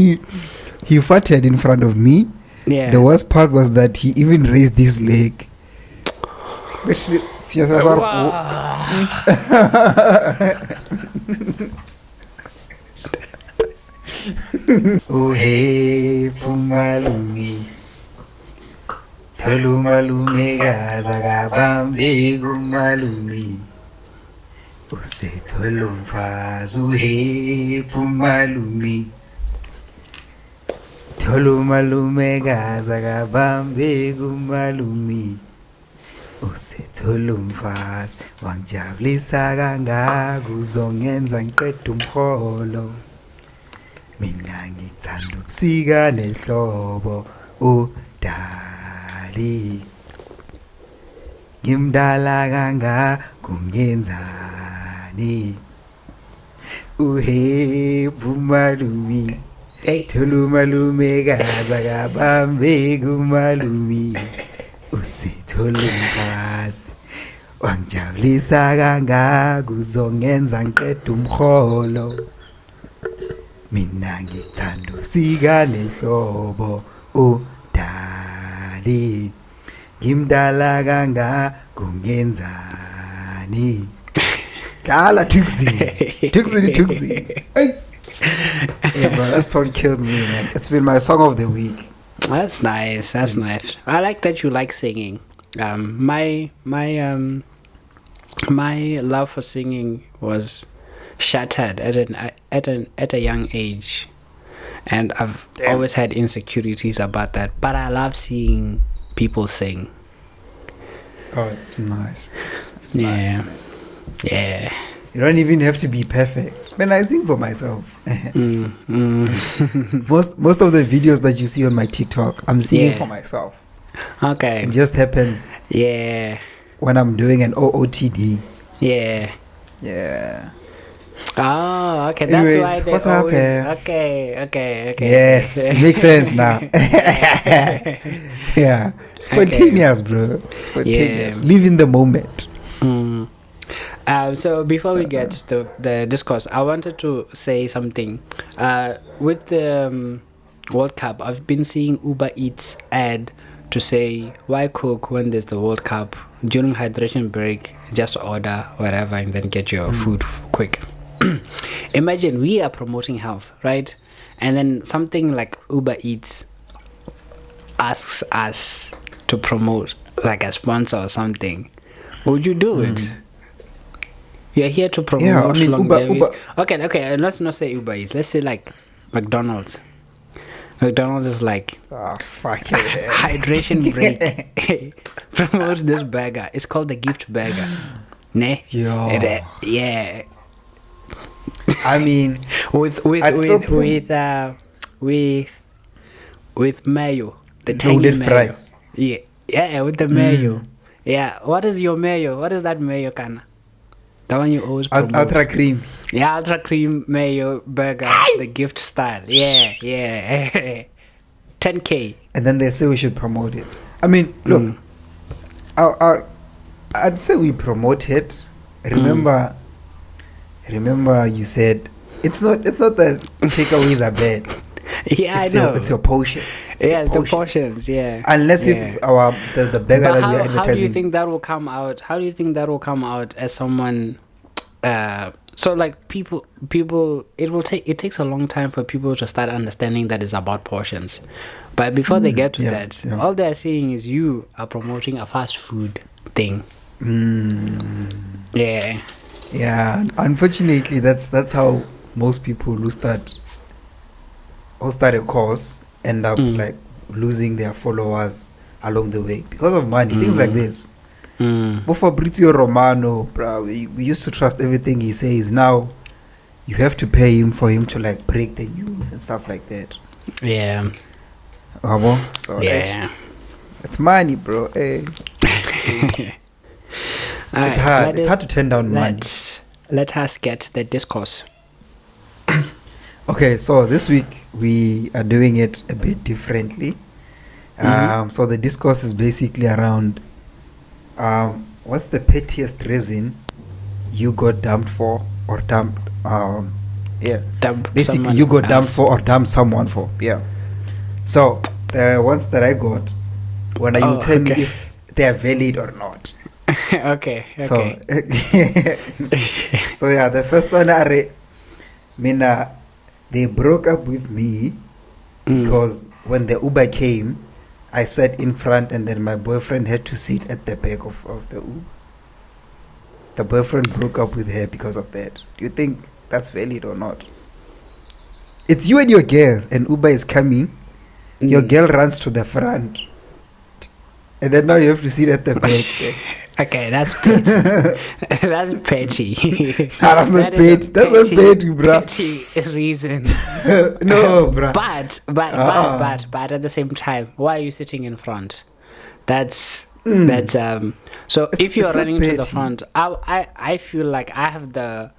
he farted in front of me. Yeah. The worst part was that he even raised his leg. Oh hey pumalumi tholumalume gaza kabambe kumalumi usetholumfazi oh hey pumalumi tholumalume gaza kabambe kumalumi usetholumfazi wangijabulisa kangaka uzongenza ngiqeda umholo mina ngithanda ubusika nehlobo udali ngimdala kanga kungenzani uhe pumalumi tholumalume gaza kabambe kumalumi usitholumfazi wangijabulisa kangaka uzongenza ngiqeda umholo mina ngithanda ubusika nehlobo udali ngimdala kanga kungenzani dala tuxi yeah bro, that song killed me, man. It's been my song of the week. That's nice. I like that you like singing. My love for singing was shattered at a young age, and I've always had insecurities about that, but I love seeing people sing. Oh, it's nice. It's nice, man. Yeah. You don't even have to be perfect. Man, I sing for myself. Most of the videos that you see on my TikTok, I'm singing for myself. Okay. It just happens. Yeah. When I'm doing an OOTD. Yeah. Yeah. Oh, okay. Anyways, that's why they what's always... up, Okay. Yes, it makes sense now. Yeah. Spontaneous, bro. Spontaneous. Yeah. Live in the moment. So before we get to the discourse, I wanted to say something. With the World Cup, I've been seeing Uber Eats ad to say, why cook when there's the World Cup? During hydration break, just order whatever and then get your food quick. Imagine we are promoting health, right? And then something like Uber Eats asks us to promote, like a sponsor or something. Would you do it? You're here to promote Uber. Okay, let's not say Uber Eats. Let's say like McDonald's. McDonald's is like, fuck it. Hydration break. Promotes this burger. It's called the gift burger. Ne? Yeah. I mean, with mayo, the tangy loaded mayo. fries. Yeah, with the mayo. Yeah, what is your mayo? What is that mayo, Kana? The one you always promote. Ultra cream. Yeah, ultra cream mayo burger, the gift style. Yeah. 10K. And then they say we should promote it. I mean, look, I'd say we promote it. Remember, you said it's not that takeaways are bad. Yeah, I know. It's your portions. It's the portions. Yeah. Unless if the burger that we are advertising. How do you think that will come out? How do you think that will come out as someone? So like people, it takes a long time for people to start understanding that it's about portions. But before they get to that, all they're seeing is you are promoting a fast food thing. Yeah. Yeah. Unfortunately, that's how most people who start a course end up like losing their followers along the way because of money. Things like this. But Fabrizio Romano, bro, we used to trust everything he says. Now you have to pay him for him to like break the news and stuff like that. Yeah. So it's money, bro. Hey. It's hard. It's hard to turn down money. Let us get the discourse. Okay, so this week we are doing it a bit differently. So the discourse is basically around what's the pettiest reason you got dumped for or dumped Yeah. Dump Basically, someone you got dumped else. for or dump someone for. Yeah. So the ones that I got, when you Oh, tell me okay. if they are valid or not. Okay. So, Okay. so yeah, the first one, Mina, they broke up with me because when the Uber came, I sat in front and then my boyfriend had to sit at the back of the Uber. The boyfriend broke up with her because of that. Do you think that's valid or not? It's you and your girl, and Uber is coming. Your girl runs to the front, and then now you have to sit at the back. Okay, that's petty. That's petty. That's not That is a petty. That's not petty, bruh. Petty reason. No, bruh. But at the same time, why are you sitting in front? That's so if you're it's not running to the petty. front, I feel like I have the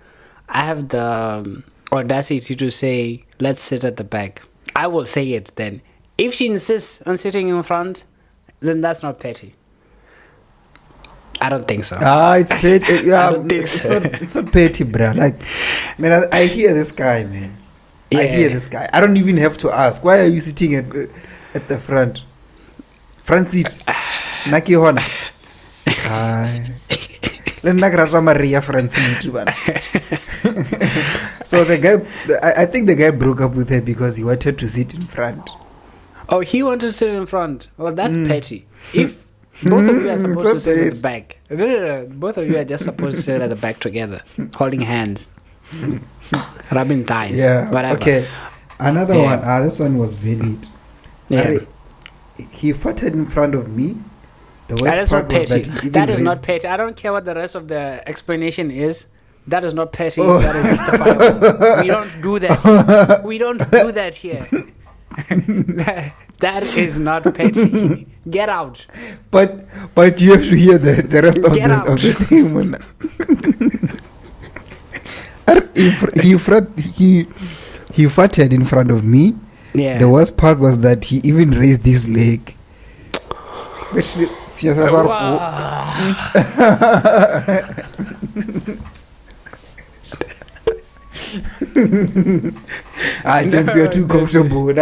audacity to say let's sit at the back. I will say it then. If she insists on sitting in front, then that's not petty. I don't think so. It's petty. Yeah, I don't think so. it's not petty, bruh. Like, man, I hear this guy, man. I Yeah. hear this guy. I don't even have to ask. Why are you sitting at the front? Front seat. Naki hona. Let nagrata Maria front seat. So the guy, I think the guy broke up with her because he wanted to sit in front. Oh, he wanted to sit in front. Well, that's petty. If both of you are supposed to sit at the back, no. Both of you are just supposed to sit at the back together, holding hands, rubbing thighs, Yeah. whatever. Okay. Another one. This one was valid. Yeah. He farted in front of me. The worst That is part not was petty. that he even That is raised- not petty. I don't care what the rest of the explanation is. That is not petty. Oh. That is justifiable. We don't do that. We don't do that here. that is not petty. Get out. But you have to hear the rest of Get the out. thing. He farted in front of me. Yeah. The worst part was that he even raised his leg. Gents, you're too comfortable. And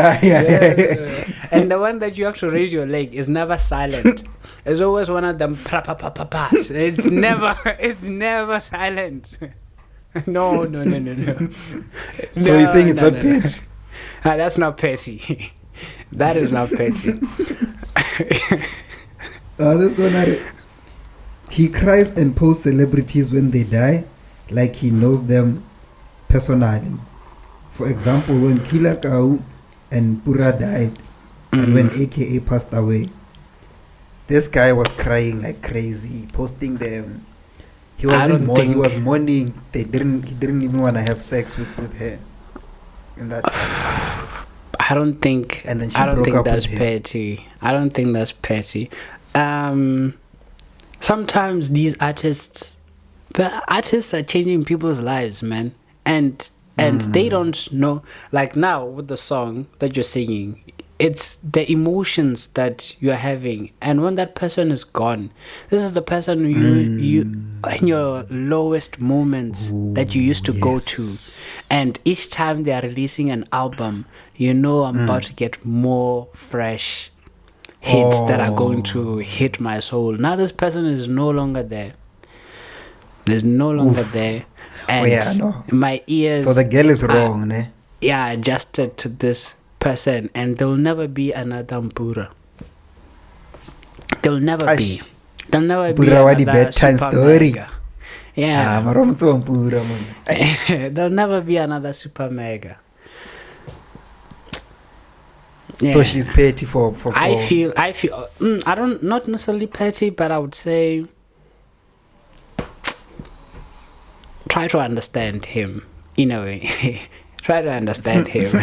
the one that you have to raise your leg is never silent. It's always one of them. It's never silent. No. So you're saying it's not petty? That's not petty. That is not petty. This one, he cries and posts celebrities when they die, like he knows them personally. For example, when Kila Kau and Pura died, and when AKA passed away, this guy was crying like crazy, posting them. He was mourning. He didn't even want to have sex with her. In that time. I don't think. And then she I don't broke think up that's with him. petty. I don't think that's petty. Sometimes these artists are changing people's lives, man, and they don't know. Like now with the song that you're singing, it's the emotions that you're having, and when that person is gone, this is the person you in your lowest moments that you used to go to, and each time they are releasing an album, I'm about to get more fresh hits that are going to hit my soul. Now this person is no longer there. There's no longer there, and my ears. So the girl is wrong, ne? Yeah, adjusted to this person, and there'll never be another Mpura. There'll never be. There'll never be another bedtime Super story. Mega. Yeah. There'll never be another Super Mega. Yeah. So she's petty for. I feel. I don't, not necessarily petty, but I would say try to understand him in a way. Try to understand him.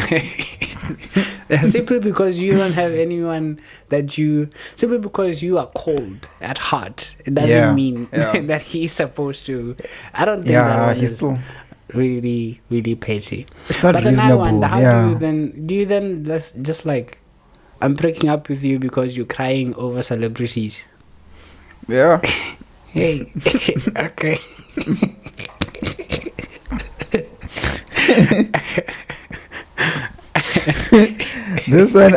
Simply because you don't have anyone simply because you are cold at heart, it doesn't mean that he's supposed to. I don't think that one is still really, really petty. It's not but reasonable. Then I wonder, how do you then let's just like, I'm breaking up with you because you're crying over celebrities. Yeah. Hey. Okay. This one,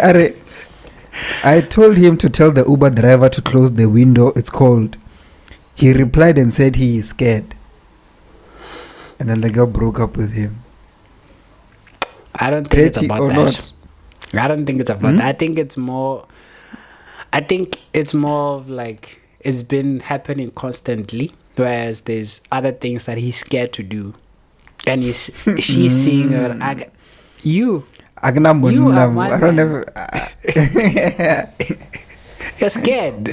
I told him to tell the Uber driver to close the window. It's cold. He replied and said he is scared. And then the girl broke up with him. I don't think it's Petty about or that. not? I don't think it's about that. I think it's more of like it's been happening constantly, whereas there's other things that he's scared to do. And she's seeing her. You are my I don't man. ever. You're scared.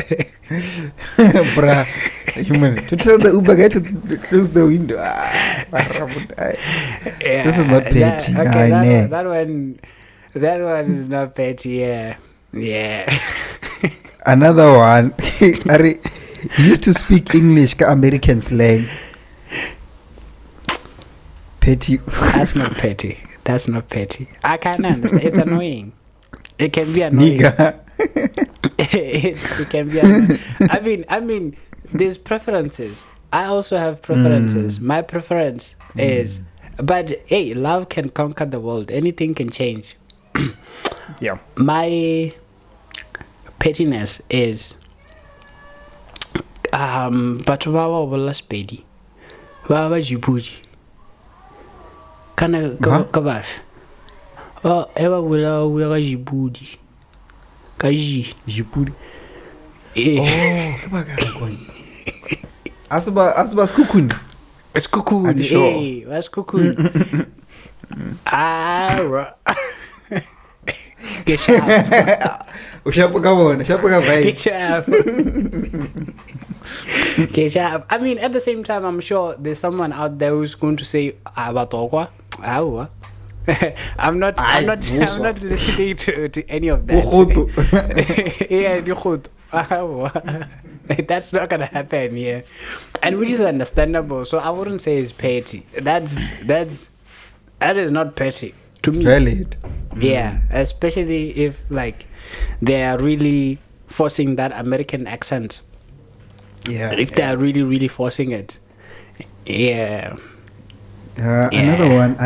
Bruh, human. To tell the Uber guy to close the window. This is not petty. That one is not petty. Yeah. Another one. He used to speak English, American slang. Petty. That's not petty. I can't understand. It's annoying. It can be annoying. Nigga. It can be annoying. I mean, there's preferences. I also have preferences. My preference is, but hey, love can conquer the world. Anything can change. Yeah. My pettiness is, but wawa wala spedi. Wawa jibuji. Kana kabaf. Oh, ewa wala jibudi. Kaji. Jipuri. Oh, kebakala. Asuba skukuni. Skukuni. Hey, what's skukuni? Get sharp. Get sharp. I mean, at the same time, I'm sure there's someone out there who's going to say Abatokwa. I'm not listening to any of that. That's not gonna happen here, and which is understandable. So I wouldn't say it's petty. That is not petty to me. It's valid. Yeah, especially if like they are really forcing that American accent. Yeah. If they are really, really forcing it. Yeah. Another one,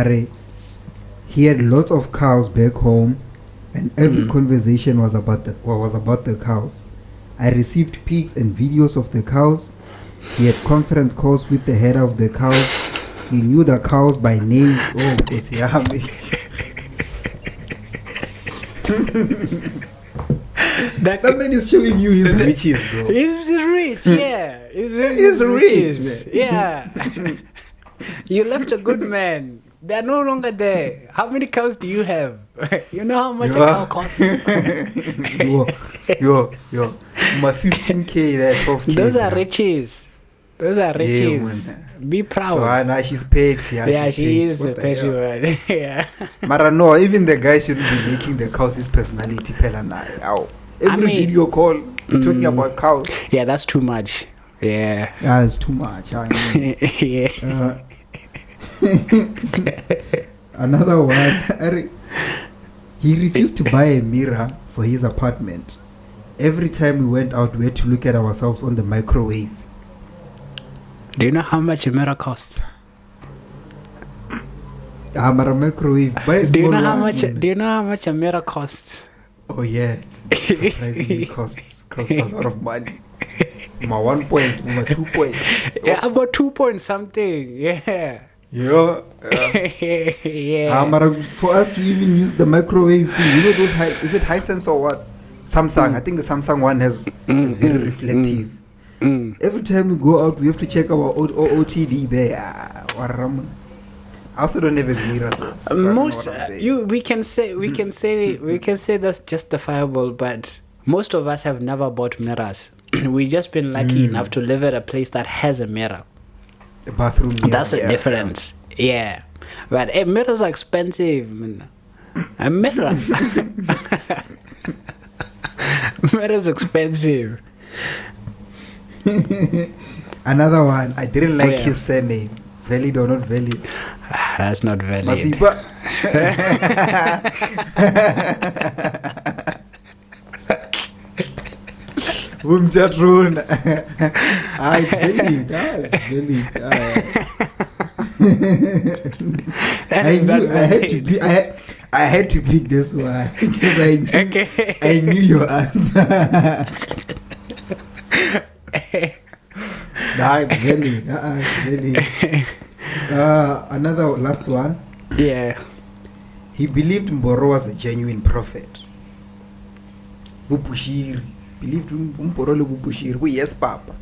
he had lots of cows back home, and every conversation was about the cows. I received pics and videos of the cows. He had conference calls with the head of the cows. He knew the cows by name. Oh, Kosiyami. That man is showing you his riches, bro. He's rich, yeah. He's rich, man. Yeah. You left a good man. They're no longer there. How many cows do you have? You know how much a cow costs? Yo. My 15K, that 12K. Those are riches. Yeah, Be proud. So now she's paid. Yeah, she is the petty one. Yeah. Mara, no, even the guy shouldn't be making the cows his personality. Every video call talking about cows. Yeah, that's too much. Yeah. That's too much. Yeah. Another one. He refused to buy a mirror for his apartment. Every time we went out, we had to look at ourselves on the microwave. Do you know how much a mirror costs? A microwave. Do you know how much a mirror costs? Oh yeah, it surprisingly costs a lot of money. My 1 point, my 2 point. Yeah, about 2 point something. Yeah. Yeah. For us to even use the microwave thing, you know those is it Hisense or what? Samsung. I think the Samsung one is very reflective. Every time we go out, we have to check our OOTD there. I also don't have a mirror though. We can say that's justifiable, but most of us have never bought mirrors. We've just been lucky enough to live at a place that has a mirror. A bathroom mirror. That's the difference. Yeah. But mirrors are expensive. A mirror. Mirror's expensive. Another one. I didn't like his surname. Valid or not valid? That's not valid. Masiba. It's valid. I had to pick this one because I knew your answer. It's valid. Another last one. Yeah. He believed Mboro was a genuine prophet. Bupushiri. Believed Mboro le Bupushiri. Yes, Papa.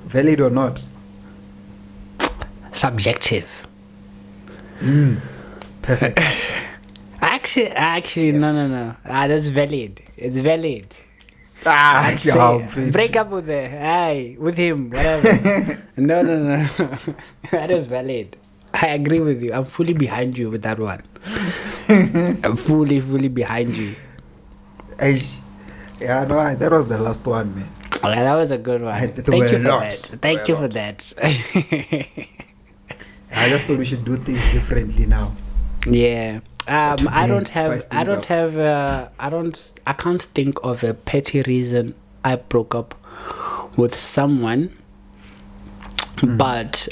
Valid or not? Subjective. Perfect. Actually, Yes. no. That's valid. It's valid. I'd say, break up with with him, whatever. No. That is valid. I agree with you. I'm fully behind you with that one. I'm fully behind you. That was the last one, man. Okay, that was a good one. Thank you for that. I just thought we should do things differently now. Yeah. I can't think of a petty reason I broke up with someone, but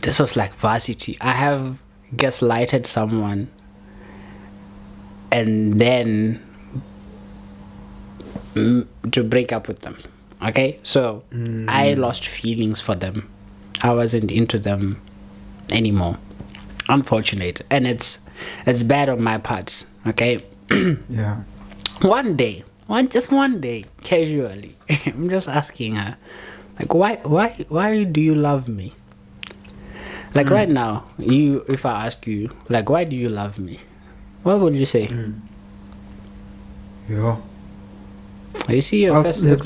this was like varsity. I have gaslighted someone and then to break up with them. Okay, so I lost feelings for them. I wasn't into them anymore. Unfortunate, and it's bad on my part. Okay. Yeah. One day, casually, I'm just asking her, like, why do you love me? Like right now, if I ask you, like, why do you love me? What would you say? Yeah. You see your first. You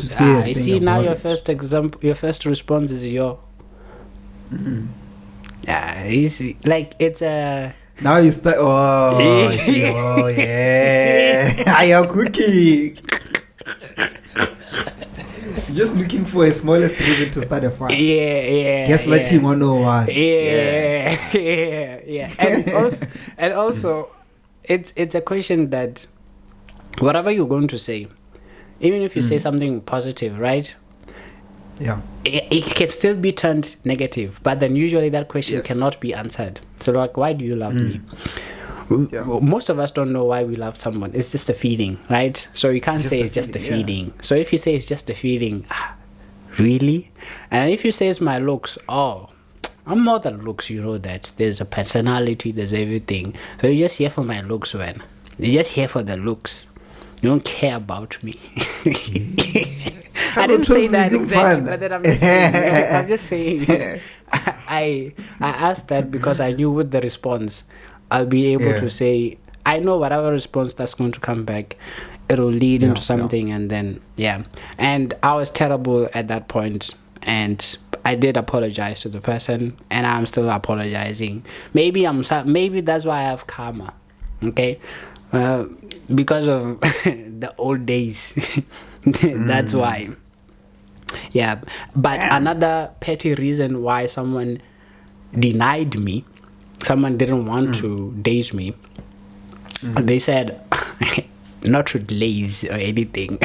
see now your first example. Your first response is your. Yeah, you see, like it's a. Now you start. Oh, I see. Oh, yeah. I am cooking. Just looking for a smallest reason to start a fight. Yeah. Gaslighting 101. Yeah. And also, it's a question that whatever you're going to say, even if you say something positive, right? Yeah. It can still be turned negative, but then usually that question cannot be answered. So like, why do you love me? Yeah. Most of us don't know why we love someone. It's just a feeling, right? So you can't say it's just a feeling. So if you say it's just a feeling, really? And if you say it's my looks, I'm more than looks, you know that. There's a personality, there's everything. So you're just here for my looks, man. You're just here for the looks. You don't care about me. I didn't say that exactly, but then I'm just saying. I asked that because I knew with the response, I'll be able to say, I know whatever response that's going to come back, it'll lead into something, and then and I was terrible at that point, and I did apologize to the person, and I'm still apologizing. Maybe that's why I have karma, okay, because of the old days. That's why. Yeah, but another petty reason why someone denied me, someone didn't want to date me, they said, not with lays or anything,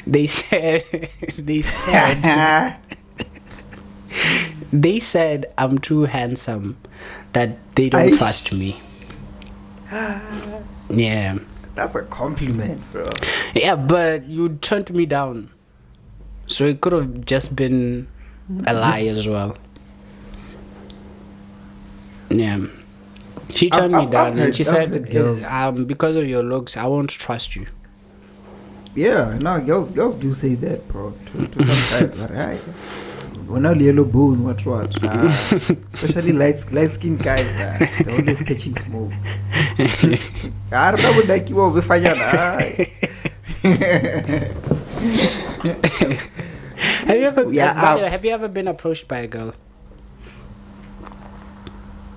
they said they said I'm too handsome, that they don't trust me. Yeah, that's a compliment, bro. Yeah, but you turned me down. So it could have just been a lie as well. Yeah. She turned me down and she said, because of your looks, I won't trust you. Yeah, no, girls do say that, bro. To some guys, right? When I'm yellow bone, what? Especially light skinned guys, they're always catching smoke. Have you ever been approached by a girl?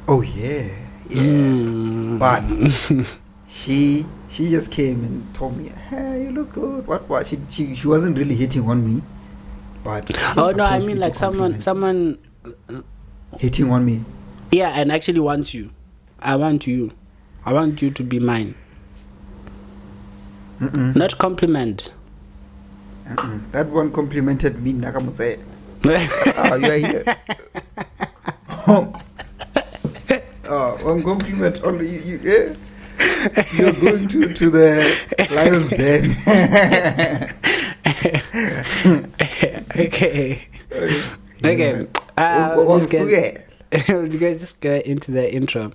Oh yeah. But she just came and told me, "Hey, you look good." What? She wasn't really hitting on me, but I mean like someone hitting on me. Yeah, and actually wants you. I want you to be mine. Not compliment. That one complimented me. Nakamutse. You are here. one compliment only. You're going to the lion's den. Okay. Let's just go into the intro.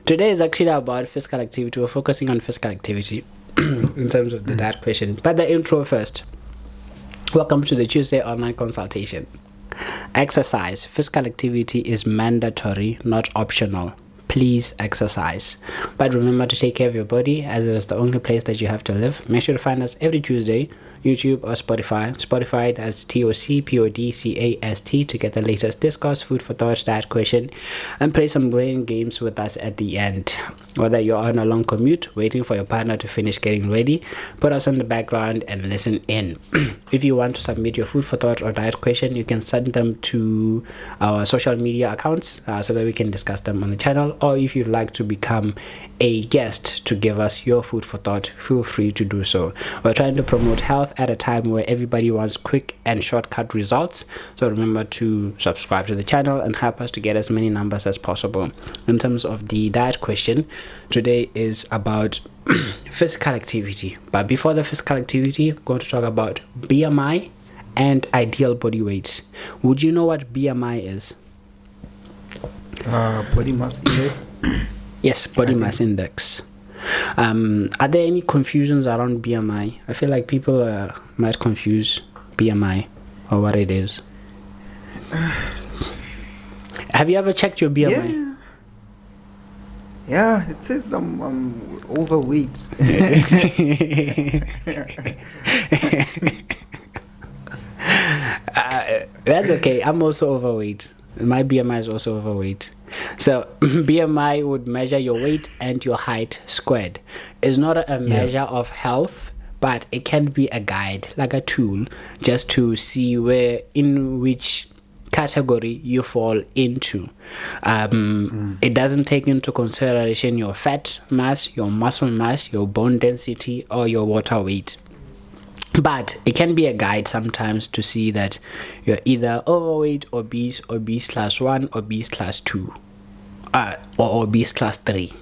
Today is actually about physical activity. We're focusing on physical activity in terms of that question. But the intro first. Welcome to the Tuesday online consultation. Exercise. Physical activity is mandatory, not optional. Please exercise. But remember to take care of your body, as it is the only place that you have to live. Make sure to find us every Tuesday, YouTube or Spotify. Spotify, that's TOCEp PODCAST, to get the latest discourse, food for thought, that question, and play some brain games with us at the end. Whether you're on a long commute, waiting for your partner to finish getting ready, put us on the background and listen in. If you want to submit your food for thought or diet question, you can send them to our social media accounts so that we can discuss them on the channel. Or if you'd like to become a guest to give us your food for thought, feel free to do so. We're trying to promote health at a time where everybody wants quick and shortcut results. So remember to subscribe to the channel and help us to get as many numbers as possible. In terms of the diet question, today is about physical activity. But before the physical activity, I'm going to talk about BMI and ideal body weight. Would you know what BMI is? Body mass index. Yes, body mass index. Are there any confusions around BMI? I feel like people might confuse BMI or what it is. Have you ever checked your BMI? Yeah, it says I'm overweight. That's okay. I'm also overweight. My BMI is also overweight. So BMI would measure your weight and your height squared. It's not a measure of health, but it can be a guide, like a tool, just to see in which category you fall into. It doesn't take into consideration your fat mass, your muscle mass, your bone density, or your water weight. But it can be a guide sometimes to see that you're either overweight, obese, obese class 1, obese class 2, or obese class 3.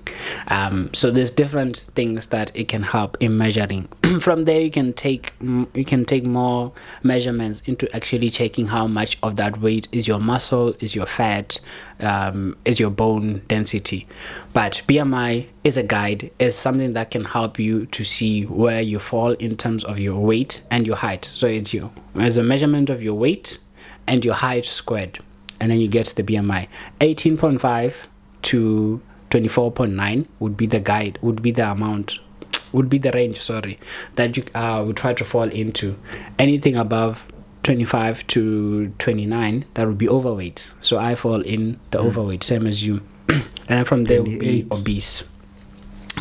So there's different things that it can help in measuring. From there, you can take more measurements into actually checking how much of that weight is your muscle, is your fat, is your bone density. But BMI is a guide, is something that can help you to see where you fall in terms of your weight and your height. So it's a measurement of your weight and your height squared, and then you get the BMI. 18.5 to 24.9 would be the guide, would be the range, that you would try to fall into. Anything above 25 to 29, that would be overweight. So I fall in the overweight, same as you. And from there would be obese.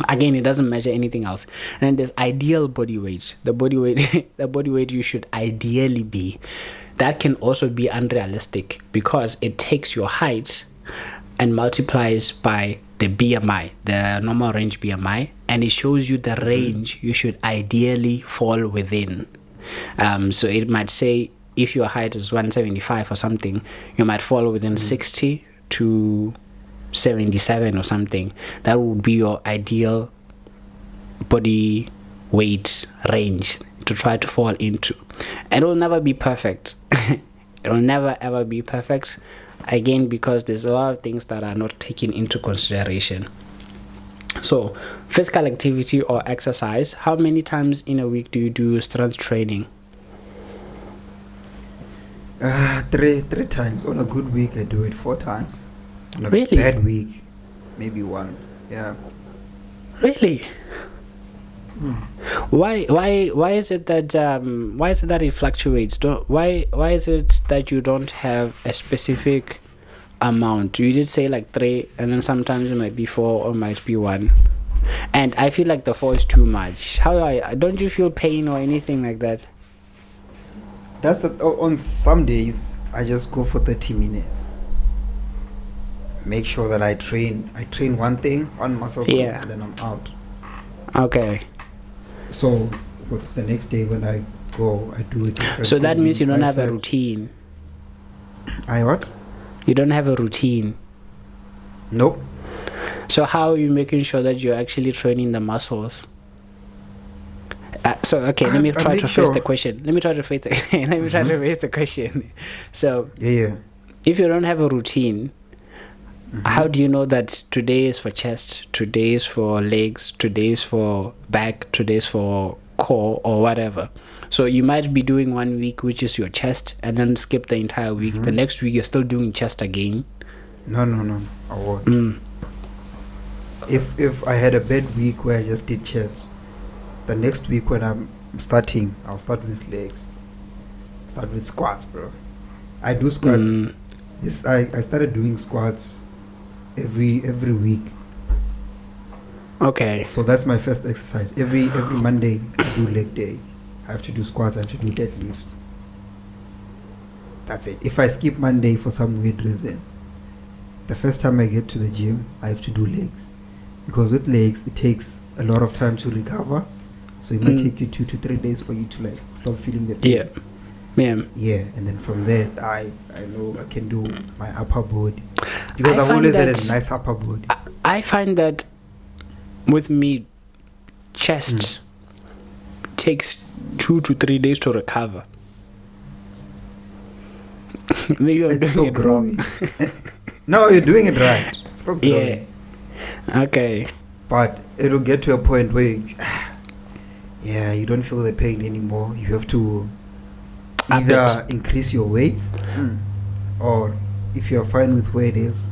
Again, it doesn't measure anything else. And then there's ideal body weight. The body weight you should ideally be. That can also be unrealistic because it takes your height and multiplies by the BMI, the normal range BMI, and it shows you the range you should ideally fall within. So it might say if your height is 175 or something, you might fall within 60 to 77 or something. That would be your ideal body weight range to try to fall into. And it will never be perfect. It will never ever be perfect. Again, because there's a lot of things that are not taken into consideration. So, physical activity or exercise. How many times in a week do you do strength training? 3 times. On a good week, I do it 4 times. On a Really? bad week, maybe once. Yeah. Really? Why is it that it fluctuates? Why is it that you don't have a specific amount? You did say like 3, and then sometimes it might be 4 or might be 1. And I feel like the 4 is too much. Don't you feel pain or anything like that? That's on some days I just go for 30 minutes. Make sure that I train one thing, one muscle group, and then I'm out. Okay. So the next day when I go, I do it different. So that means you don't have a routine. I what? You don't have a routine. Nope. So how are you making sure that you're actually training the muscles? So okay, let me try to phrase the question. Let me try to phrase the question. So Yeah. if you don't have a routine, how do you know that today is for chest, today is for legs, today is for back, today is for core or whatever? So you might be doing 1 week which is your chest and then skip the entire week. The next week you're still doing chest again. No, I won't. If I had a bad week where I just did chest, the next week when I'm starting, I'll start with legs. Start with squats, bro. I do squats. I started doing squats every week. Okay. So that's my first exercise. Every Monday I do leg day. I have to do squats, I have to do deadlifts. That's it. If I skip Monday for some weird reason, the first time I get to the gym, I have to do legs. Because with legs, it takes a lot of time to recover. So it might take you 2 to 3 days for you to like stop feeling the pain. Yeah. And then from there, I know I can do my upper body. Because I've always had a nice upper body. I find that with me, chest takes 2 to 3 days to recover. Maybe I'm doing it wrong. No, you're doing it right. It's still growing. Yeah. Okay. But it'll get to a point where you don't feel the pain anymore. You have to either increase your weight or if you're fine with where it is,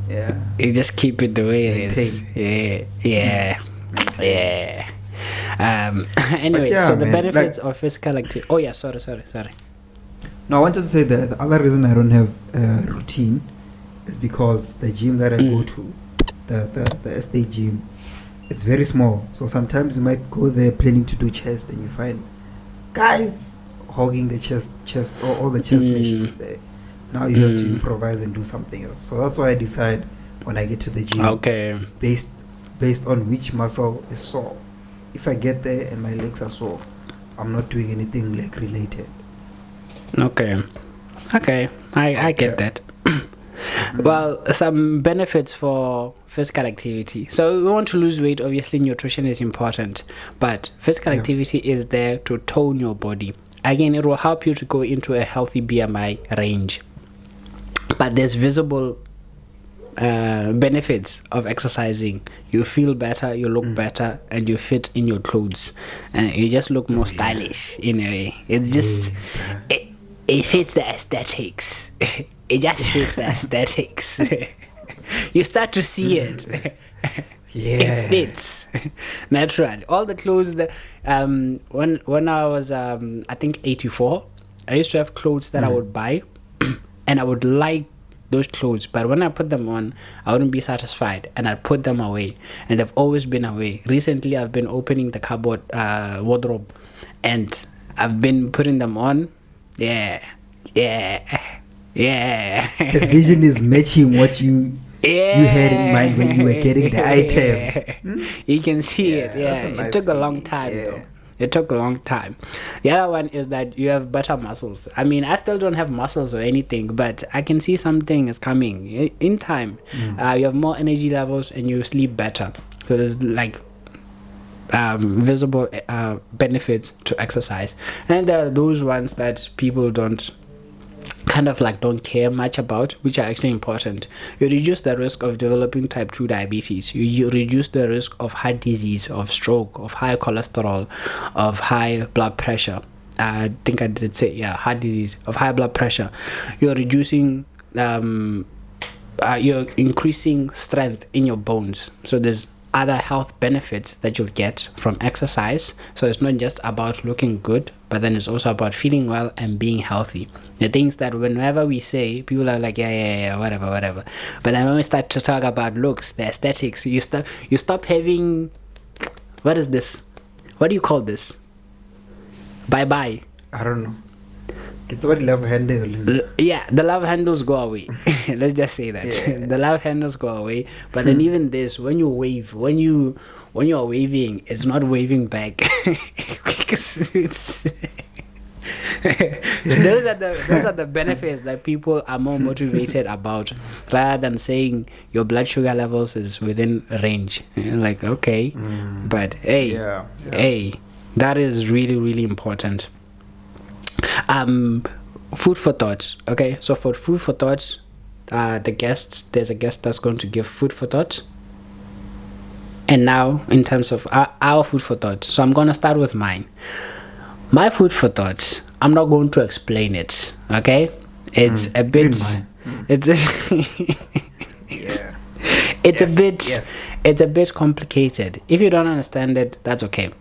you just keep it the way it is. Anyway, so the benefits of physical activity. Oh yeah, sorry. No, I wanted to say that the other reason I don't have a routine is because the gym that I go to, the estate gym, it's very small. So sometimes you might go there planning to do chest and you find guys hogging the chest or all the chest machines there. Now you have to improvise and do something else. So that's why I decide when I get to the gym, based on which muscle is sore. If I get there and my legs are sore, I'm not doing anything leg related. Okay, I get that. Well, some benefits for physical activity. So we want to lose weight. Obviously, nutrition is important, but physical activity is there to tone your body. Again, it will help you to go into a healthy BMI range. But there's visible benefits of exercising. You feel better, you look better, and you fit in your clothes, and you just look more stylish in a way. It just it fits the aesthetics. It just fits the aesthetics. You start to see it. It fits naturally. All the clothes that when I was I think 84, I used to have clothes that I would buy and I would like those clothes, but when I put them on, I wouldn't be satisfied and I'd put them away, and they've always been away. Recently I've been opening the cupboard wardrobe and I've been putting them on. The vision is matching what you had in mind when you were getting the item. You can see it. It took a long time though. It took a long time. The other one is that you have better muscles. I mean, I still don't have muscles or anything, but I can see something is coming in time. You have more energy levels and you sleep better. So there's like visible benefits to exercise. And there are those ones that people don't care much about, which are actually important. You reduce the risk of developing type 2 diabetes. You reduce the risk of heart disease, of stroke, of high cholesterol, of high blood pressure. I think I did say heart disease, of high blood pressure. You're reducing you're increasing strength in your bones. So there's other health benefits that you'll get from exercise. So it's not just about looking good, but then it's also about feeling well and being healthy. The things that whenever we say, people are like, whatever. But then when we start to talk about looks, the aesthetics, you stop having, what is this? What do you call this? Bye. I don't know. It's what love handle. The love handles go away. Let's just say that. The love handles go away. But then even this, when you wave, when you are waving, it's not waving back. Because those are the benefits that people are more motivated about, rather than saying your blood sugar levels is within range. Like, okay, but hey, hey, that is really, really important. Food for thought. Okay, so for food for thought, there's a guest that's going to give food for thought. And now, in terms of our food for thought, so I'm going to start with mine. My food for thought, I'm not going to explain it, okay? It's a bit... It's a bit complicated. If you don't understand it, that's okay.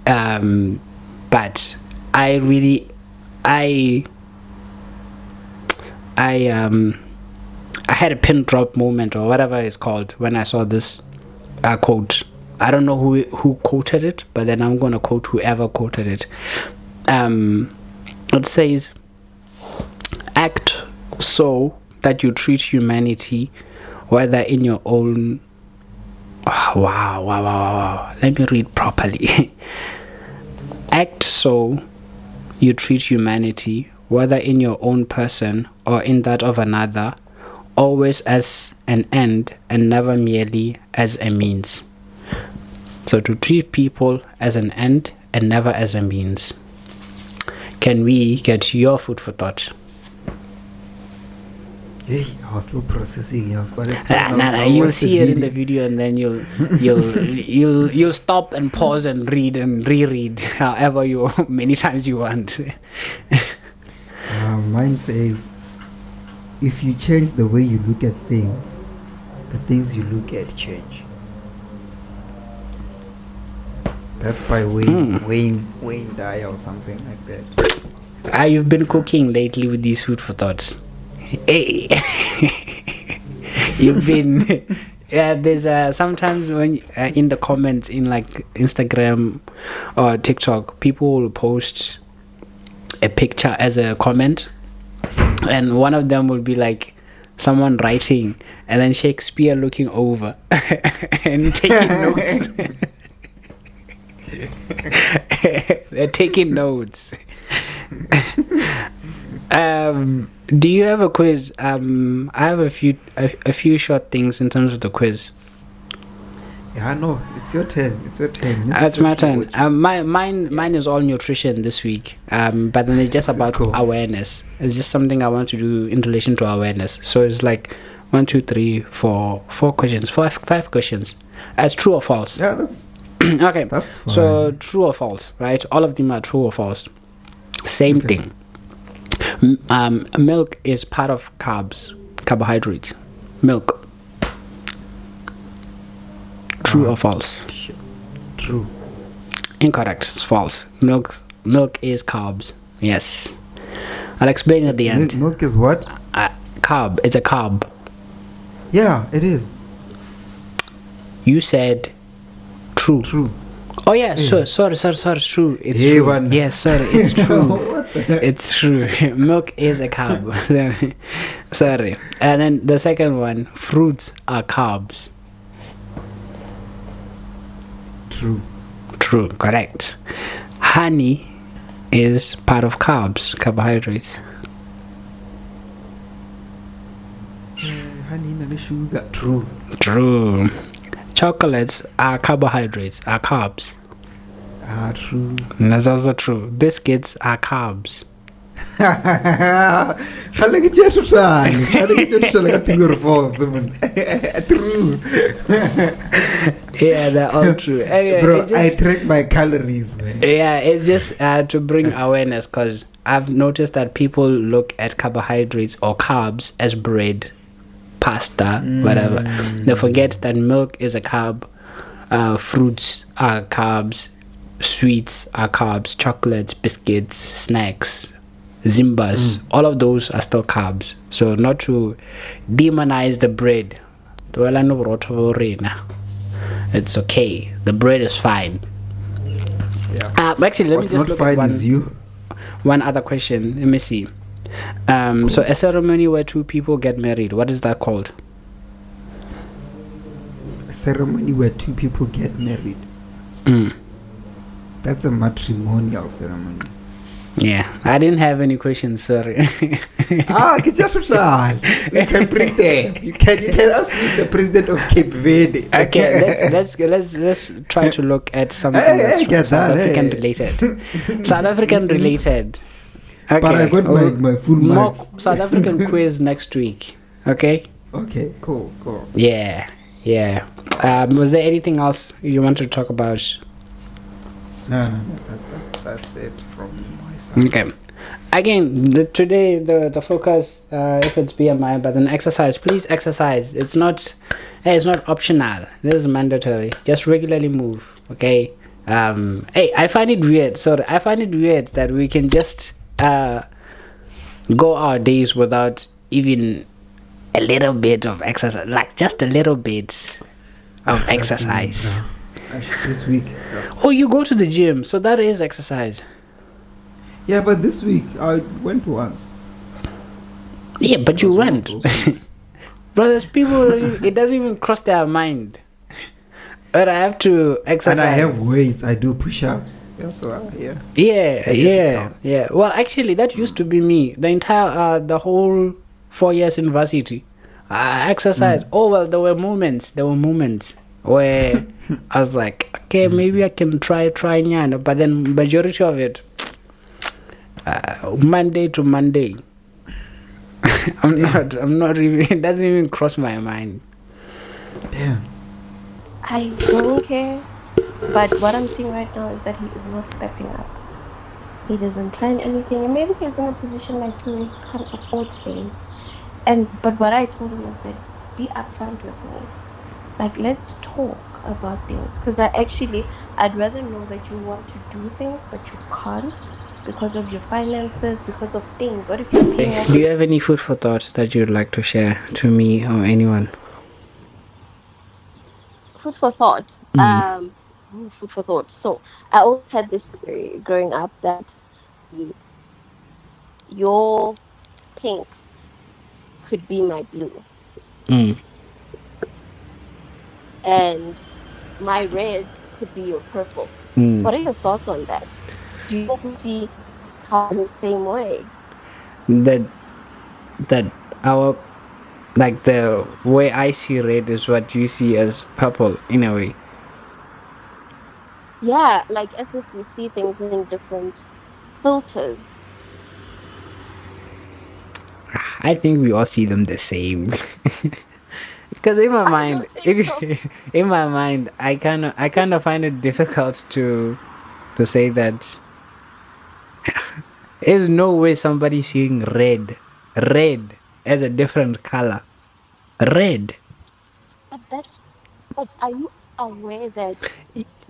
But I had a pin drop moment, or whatever it's called, when I saw this quote. I don't know who quoted it, but then I'm gonna quote whoever quoted it. It says, "Act so that you treat humanity, whether in your own..." Wow. Let me read properly. "Act so you treat humanity, whether in your own person or in that of another, always as an end and never merely as a means." So to treat people as an end and never as a means. Can we get your food for thought? Hey, I was still processing yours, but it's you'll see it in the video, and then you'll stop and pause and read and reread however many times you want. Mine says, if you change the way you look at things, the things you look at change. That's by Wayne Dyer or something like that. You've been cooking lately with these food for thoughts. Hey. You've been... Yeah, there's sometimes when in the comments in like Instagram or TikTok, people will post a picture as a comment, and one of them will be like someone writing, and then Shakespeare looking over and taking notes. They're taking notes. Do you have a quiz? I have a few short things in terms of the quiz. Yeah, no, it's your turn. It's my turn. Mine is all nutrition this week. But then it's just about awareness. It's just something I want to do in relation to awareness. So it's like 1, 2, 3, 4 questions, 5 questions. As true or false? Yeah, that's okay. That's fine. So true or false, right? All of them are true or false. Same thing. Milk is part of carbohydrates. Milk. True or false? True. Incorrect. It's false. Milk is carbs. Yes. I'll explain at the end. Milk is what? Carb. It's a carb. Yeah, it is. You said true. True. Oh yeah, sorry, true. It's true. Yes, sorry, it's true. It's true. Milk is a carb. Sorry. And then the second one, fruits are carbs. True. True, correct. Honey is part of carbohydrates. Honey and sugar. True. Chocolates are carbohydrates, are carbs. True. And that's also true. Biscuits are carbs. True. Yeah, they're all true. Anyway, bro, I track my calories, man. Yeah, it's just to bring awareness, because I've noticed that people look at carbohydrates or carbs as bread, pasta, whatever. They forget that milk is a carb, fruits are carbs, sweets are carbs, chocolates, biscuits, snacks, zimbas, all of those are still carbs. So not to demonize the bread. It's okay. The bread is fine. Yeah. Actually, let What's me just not look fine at is you. one other question. Let me see. So a ceremony where 2 people get married, what is that called? A ceremony where 2 people get married. That's a matrimonial ceremony. Yeah, I didn't have any questions. Sorry. You can bring them. You can ask me the president of Cape Verde. Okay, let's try to look at something that's South African related. South African related. Okay. But I got my full more marks. South African quiz next week. Okay. Okay, cool. Yeah. Was there anything else you want to talk about? No. That's it from my side. Okay. Again, today the focus, if it's BMI, but an exercise, please exercise. It's not optional. This is mandatory. Just regularly move. Okay. Hey, I find it weird. That we can just go our days without even a little bit of exercise, like just a little bit of exercise. This week. Oh, you go to the gym, so that is exercise. Yeah, but this week I went once. Yeah, but you went. Brothers, people, it doesn't even cross their mind. But I have to exercise. And I have weights. I do push-ups. Yeah, so Yeah. Well, actually, that used to be me. The whole 4 years university, I exercised. Oh well, there were moments where I was like, okay, maybe I can try Nyana, but then majority of it, Monday to Monday. I'm not even. It doesn't even cross my mind. Damn. I don't care, but what I'm seeing right now is that he is not stepping up. He doesn't plan anything, and maybe he's in a position like where he can't afford things. But what I told him is that be upfront with me. Like, let's talk about things, because I'd rather know that you want to do things but you can't because of your finances, because of things. What if you're paying off? Do you have any food for thought that you'd like to share to me or anyone? Food for thought. Food for thought. So I always had this theory growing up that your pink could be my blue, and my red could be your purple. What are your thoughts on that? Do you see color the same way? That our, like, the way I see red is what you see as purple in a way. Yeah, like as if we see things in different filters. I think we all see them the same. Because in my mind, in my mind, I kind of find it difficult to say that there's no way somebody seeing red as a different color. Red. But are you aware that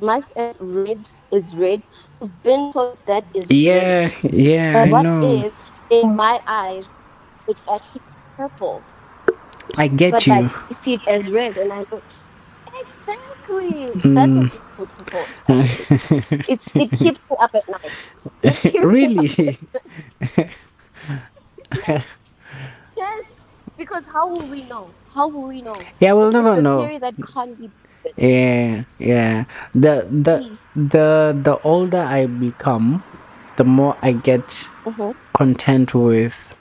my red is red? I've been told that is red. Yeah, But I what know. if in my eyes it's actually purple? I get But you. like I see it as red, and I go, exactly. That's a good food for thought. It keeps me up at night. Really? Yes, because how will we know? Yeah, we'll never It's a know. theory that can't be proven. Yeah. The older I become, the more I get content with.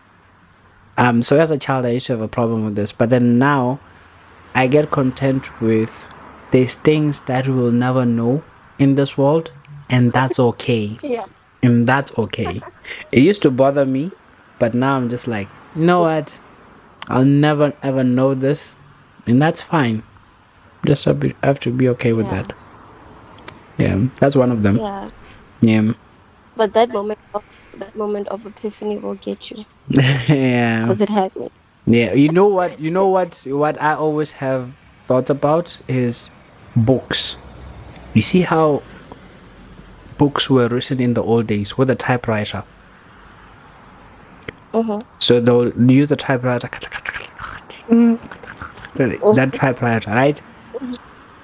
So as a child, I used to have a problem with this, but then now, I get content with. There's things that we will never know in this world, and that's okay. Yeah. And that's okay. It used to bother me, but now I'm just like, you know what? I'll never ever know this, and that's fine. Just have to be okay with that. Yeah, that's one of them. Yeah. But that moment of epiphany will get you. Yeah. Because it had me. Yeah. You know what? What I always have thoughts about is books. You see how books were written in the old days with a typewriter. So they'll use the typewriter. That typewriter, right?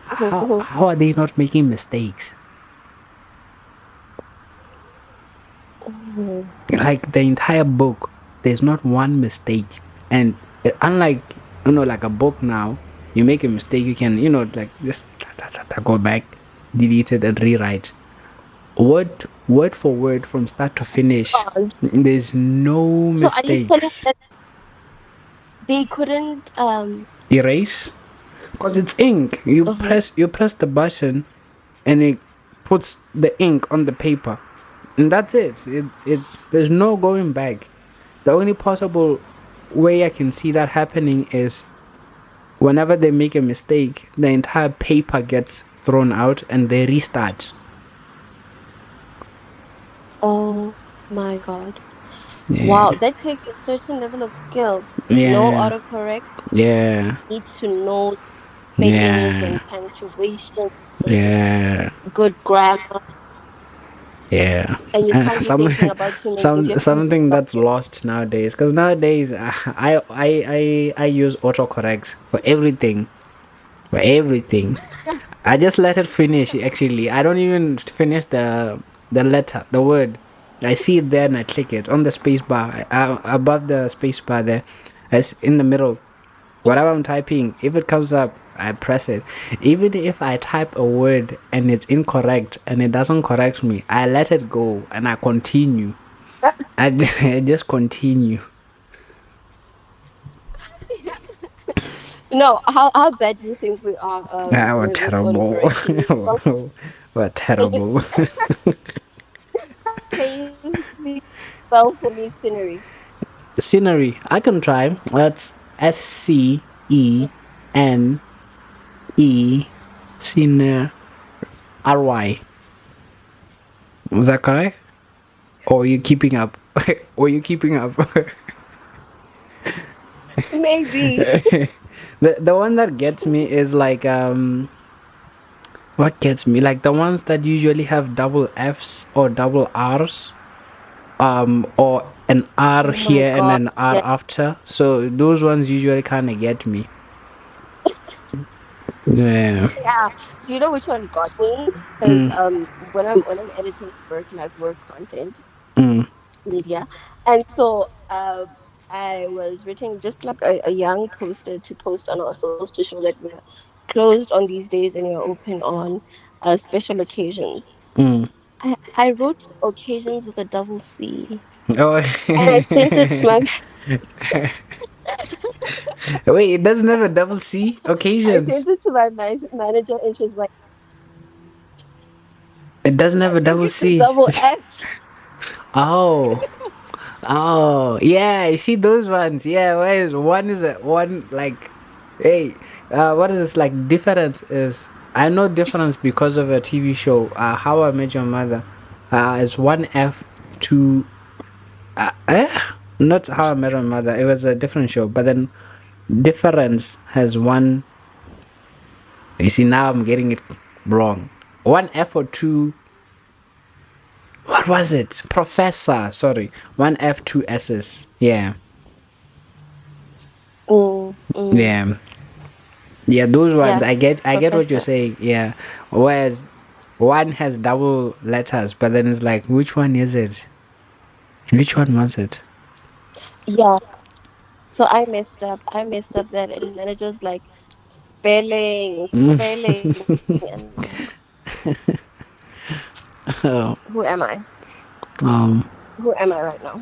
How are they not making mistakes? Like the entire book, there's not one mistake. And unlike, like a book now, you make a mistake, you can, like just go back, delete it and rewrite. What word for word from start to finish. God. There's no So are you telling me mistakes. that they couldn't Erase, because it's ink. You uh-huh. press the button, and it puts the ink on the paper, and that's it. It's there's no going back. The only possible way I can see that happening is whenever they make a mistake, the entire paper gets thrown out and they restart. Oh my God. Yeah, Wow, that takes a certain level of skill. No yeah, autocorrect. yeah, Need to know spellings yeah, and punctuation and yeah, good grammar. yeah. And you can't be Some, thinking about too many different something that's subjects. lost nowadays. Because nowadays, I use autocorrect for everything. For everything. I just let it finish. Actually, I don't even finish the letter, the word. I see it there and I click it on the space bar, above the space bar there. It's in the middle. Whatever I'm typing, if it comes up, I press it. Even if I type a word and it's incorrect and it doesn't correct me, I let it go and I continue. I just continue. No, how bad do you think we are Ah, we're with terrible. autocorrection? We're Can you terrible. can you please spell for me scenery? Scenery. I can try. That's SCENE. Scenery. RY. Was that correct? Or are you keeping up? Or are you keeping up? Maybe. The one that gets me is like what gets me, like the ones that usually have double F's or double R's, or an R Oh my here and God. an R Yeah. after. So those ones usually kind of get me. Yeah. Yeah. Do you know which one got me? Because Mm, when I'm editing work, like work content mm, media, and so I was writing just like a young poster to post on our socials to show that we're closed on these days and we're open on special occasions. mm. I wrote occasions with a double C, Oh. and I sent it to my Wait, it doesn't have a double C? I Occasions. sent it to my manager, and she's like, It doesn't have I a think double it's a C. double S. Oh. Oh. Yeah, you see those ones. Yeah, whereas one is a one like, hey, what is this like difference is, I know difference because of a TV show, How I Met Your Mother. It's one F, two not How I Met Your Mother. It was a different show, but then difference has one. You see, now I'm getting it wrong. One F or two. What was it? Professor. Sorry. One F, two S's. Yeah. Mm, mm, Yeah. Yeah, those ones. yeah, I get what you're professor. saying. Yeah. Whereas one has double letters, but then it's like, which one is it? Which one was it? Yeah. So I messed up. I messed up that, and then it was like spelling, spelling, and I'm like, Oh, who am I? um, Who am I right now?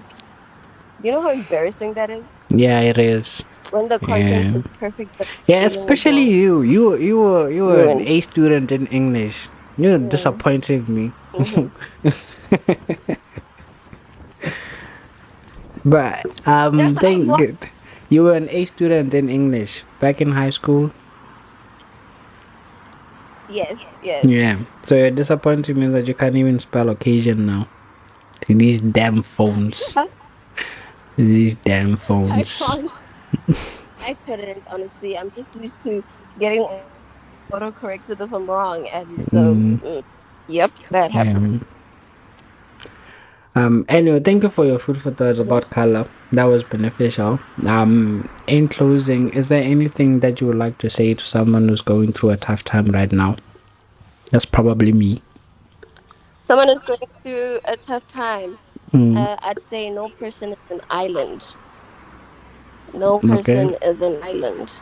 Do you know how embarrassing that is? yeah, it is. When the content Yeah. is perfect, but Yeah, the spelling is especially wrong. you. You were an Ruined. A student in English. You're Mm, disappointing me. mm-hmm. But think What? you were an A student in English back in high school. Yes, yes. Yeah. So you're disappointing me that you can't even spell occasion now. These damn phones. These damn I phones. can't. I couldn't, honestly. I'm just used to getting auto corrected if I'm wrong. And so, Mm, yep, that happened. yeah. Anyway, thank you for your food for thought Mhm. about color. That was beneficial. In closing, is there anything that you would like to say to someone who's going through a tough time right now? That's probably me. Someone is going through a tough time. Mm, I'd say no person is an island. No okay. person is an island.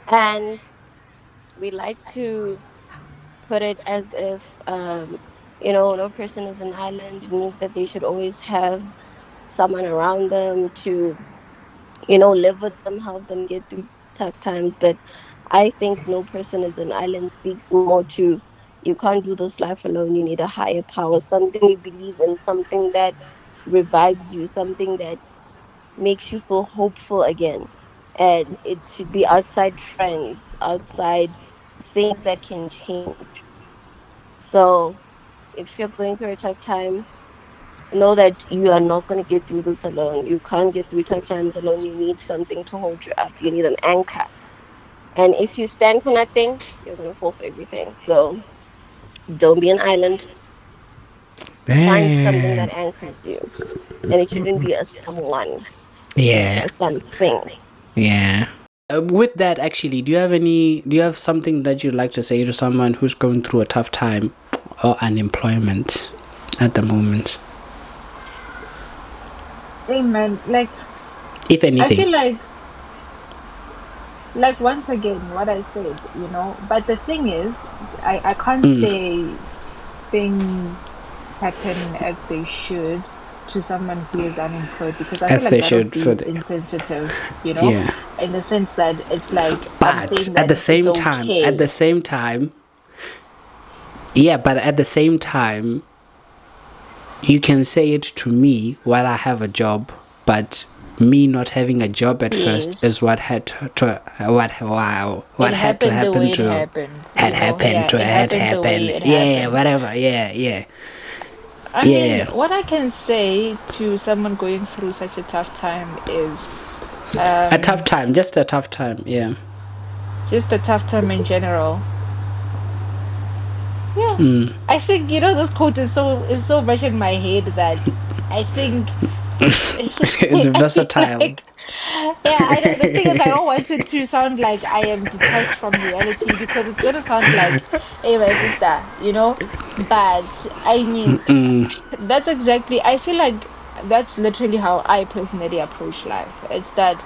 And we like to put it as if No person is an island. It means that they should always have someone around them to, live with them, help them get through tough times. But I think no person is an island speaks more to, you can't do this life alone. You need a higher power, something you believe in, something that revives you, something that makes you feel hopeful again. And it should be outside friends, outside things that can change. So if you're going through a tough time, know that you are not going to get through this alone. You can't get through tough times alone. You need something to hold you up. You need an anchor. And if you stand for nothing, you're going to fall for everything. So don't be an island. Find something that Damn. anchors you. And it shouldn't be a someone. It should be Yeah. a something. Yeah. With that, actually, do you have something that you'd like to say to someone who's going through a tough time or unemployment at the moment? Hey man, like If I feel anything. like once again what I said, but the thing is, I can't Mm. say things happen as they should to someone who is unemployed, because I feel As like they that would should for be the, insensitive, yeah. in the sense that it's like I'm But saying that it's at okay. the same time, yeah, but at the same time, you can say it to me while I have a job, but me not having a job at first is Yes. what had to what It had to happened the happen way it to happened, had happened yeah, to it had happened the way happened. it Yeah, happened. whatever. Yeah. I mean, Yeah. what I can say to someone going through such a tough time is A tough um time, just a tough time. Yeah. just a tough time in general. Yeah. Mm. I think, this quote is so much in my head that I think It's I feel versatile. like, yeah, I don't, the thing is, I don't want it to sound like I am detached from reality, because it's gonna sound like, hey, my sister, But I mean, Mm. that's exactly, I feel like that's literally how I personally approach life. It's that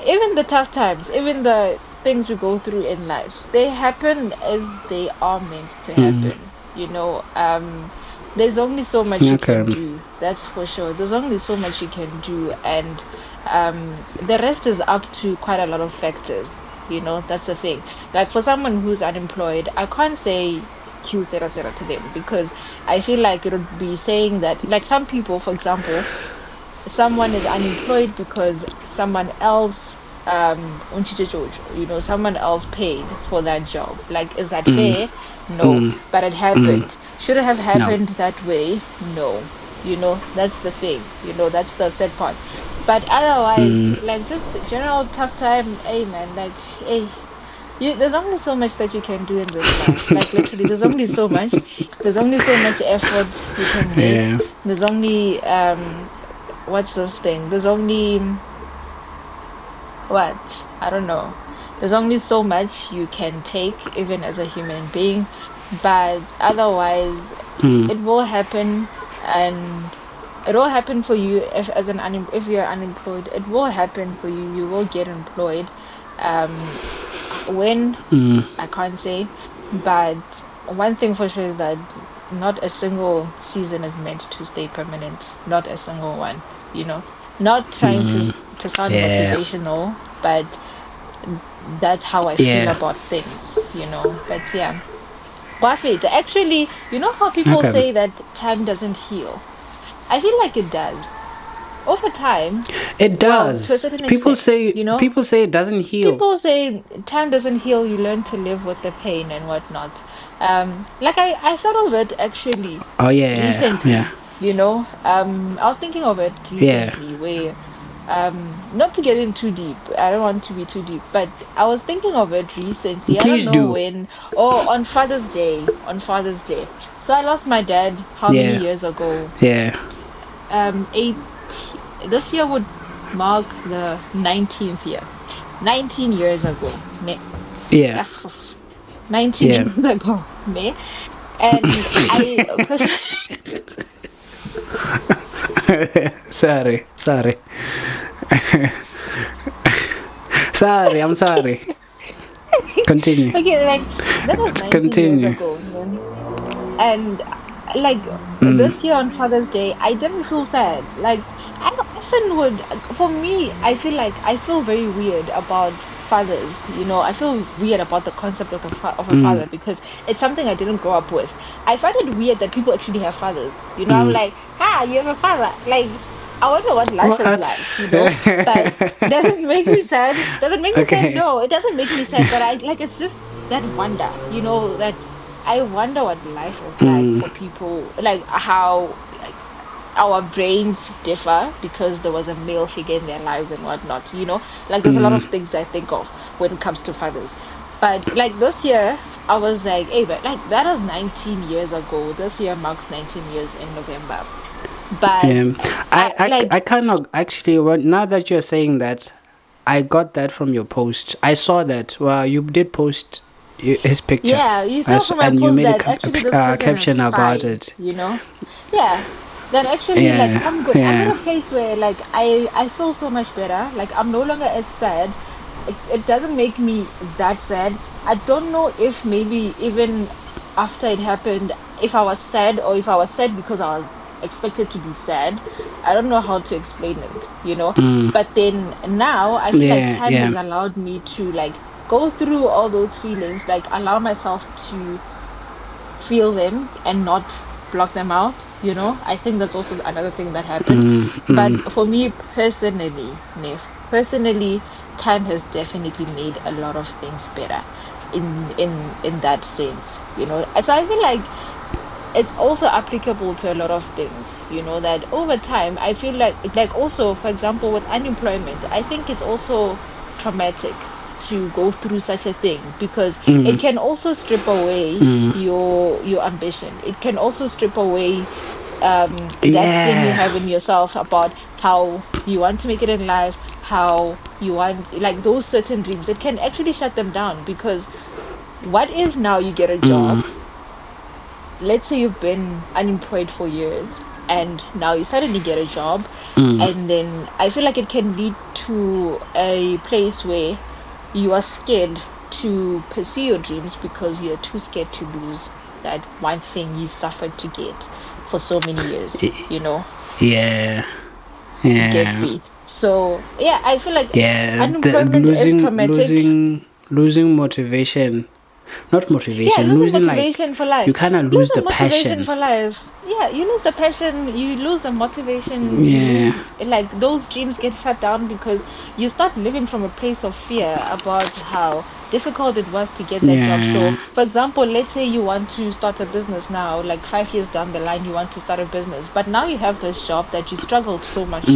even the tough times, even the things we go through in life, they happen as they are meant to Mm. happen. There's only so much you can Okay. do. That's for sure. There's only so much you can do, and the rest is up to quite a lot of factors. That's the thing. Like for someone who's unemployed, I can't say Q sera sera to them, because I feel like it would be saying that, like some people, for example, someone is unemployed because someone else untshithe jojo, someone else paid for that job. Like, is that Mm. fair? No. Mm. But it Mm. happened. Should it have No. happened that way? No. That's the thing. That's the sad part. But otherwise, Mm. like, just general tough time, hey man, like, hey, there's only so much that you can do in this life. Like, literally, there's only so much. There's only so much effort you can make. Yeah. There's only what's this thing? There's only what? I don't know. There's only so much you can take, even as a human being. But otherwise, Mm. it will happen, and it will happen for you if you're unemployed. It will happen for you. You will get employed. Um, when, Mm. I can't say, but one thing for sure is that not a single season is meant to stay permanent. Not a single one, you know. Not trying to Mm. to sound Yeah. motivational, but that's how I feel Yeah. about things. But yeah. Wafit, actually, you know how people Okay. say that time doesn't heal? I feel like it does. Over time, It well, to a does. certain extent, People say it doesn't heal. people say time doesn't heal, you learn to live with the pain and whatnot. Like I thought of it actually Oh yeah. recently, I was thinking of it Yeah. recently, where not to get in too deep, I don't want to be too deep, but I was thinking of it recently. I don't Please know do. when. Oh, on Father's Day. So I lost my dad how many Yeah. years ago? Yeah. Eight. This year would mark the 19th year. 19 years ago. Yeah. Yes, 19 Yeah. years ago. Ne? And I personally, Sorry. Sorry, I'm sorry. Continue. okay, like that was 19 years Continue. ago. Ne? And like this year on Father's Day, I didn't feel sad. Like I often would, for me, I feel like I feel very weird about fathers. I feel weird about the concept of of a father because it's something I didn't grow up with. I find it weird that people actually have fathers. I'm like, you have a father. Like, I wonder what life is like, What? But doesn't make me sad. Doesn't make me sad. Okay. No, it doesn't make me sad. But I like it's just that wonder, that I wonder what life is like for people, like how like our brains differ because there was a male figure in their lives and whatnot. Like there's a lot of things I think of when it comes to fathers. But like this year, I was like, hey, but like that was 19 years ago. This year marks 19 years in November. But Yeah, like, I kind of actually now that you're saying that, I got that from your post. I saw that. Well, you did post his picture. yeah, you saw from my And you post made that actually this person is caption about fine, it. Yeah. Then actually, like, Yeah, I'm good. I'm in a yeah. place where, like, I feel so much better. Like, I'm no longer as sad. It doesn't make me that sad. I don't know if maybe even after it happened, if I was sad or if I was sad because I was expected to be sad. I don't know how to explain it. But then now I feel like Yeah, time has yeah. allowed me to, like, go through all those feelings, like, allow myself to feel them and not block them out. I think that's also another thing that happened. But for me personally, Nif, personally, time has definitely made a lot of things better in that sense. And so I feel like it's also applicable to a lot of things, that over time I feel like also, for example, with unemployment, I think it's also traumatic to go through such a thing because it can also strip away your ambition. It can also strip away that thing you Yeah. have in yourself about how you want to make it in life, how you want, like, those certain dreams. It can actually shut them down because what if now you get a job? Let's say you've been unemployed for years and now you suddenly get a job, and then I feel like it can lead to a place where you are scared to pursue your dreams because you're too scared to lose that one thing you suffered to get for so many years. Yeah. You get Yeah. me? So yeah, I feel like Yeah. unemployment is traumatic. Losing motivation. Not Yeah, motivation, losing losing, like, motivation for you life. kind of lose the Losing motivation passion. for life. Yeah, you lose the passion, you lose the motivation, you Yeah. lose, like, those dreams get shut down because you start living from a place of fear about how difficult it was to get that job. So, Yeah. for example, let's say you want to start a business now, like 5 years down the line, you want to start a business, but now you have this job that you struggled so much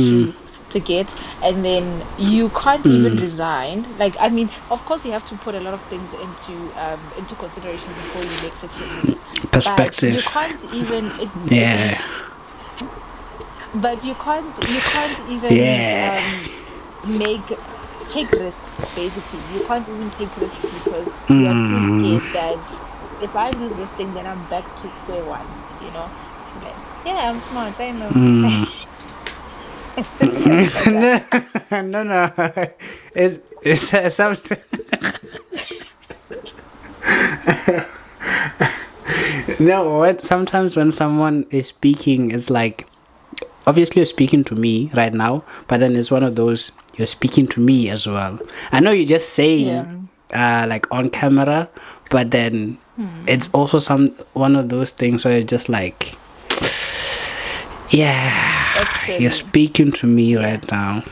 to get, and then you can't even resign. Like, I mean, of course you have to put a lot of things into consideration before you make such a move, but you Perspective. can't even Yeah. but you can't even Yeah. make take risks. Basically, you can't even take risks because you are too scared that if I lose this thing, then I'm back to square one. Like, yeah, I'm smart, I know. But No, no, no. It's something. No, sometimes when someone is speaking, it's like, obviously you're speaking to me right now, but then it's one of those, you're speaking to me as well. I know you're just saying, yeah. like, on camera, but then it's also one of those things where you're just like, yeah, you're Actually, speaking to me yeah. right now.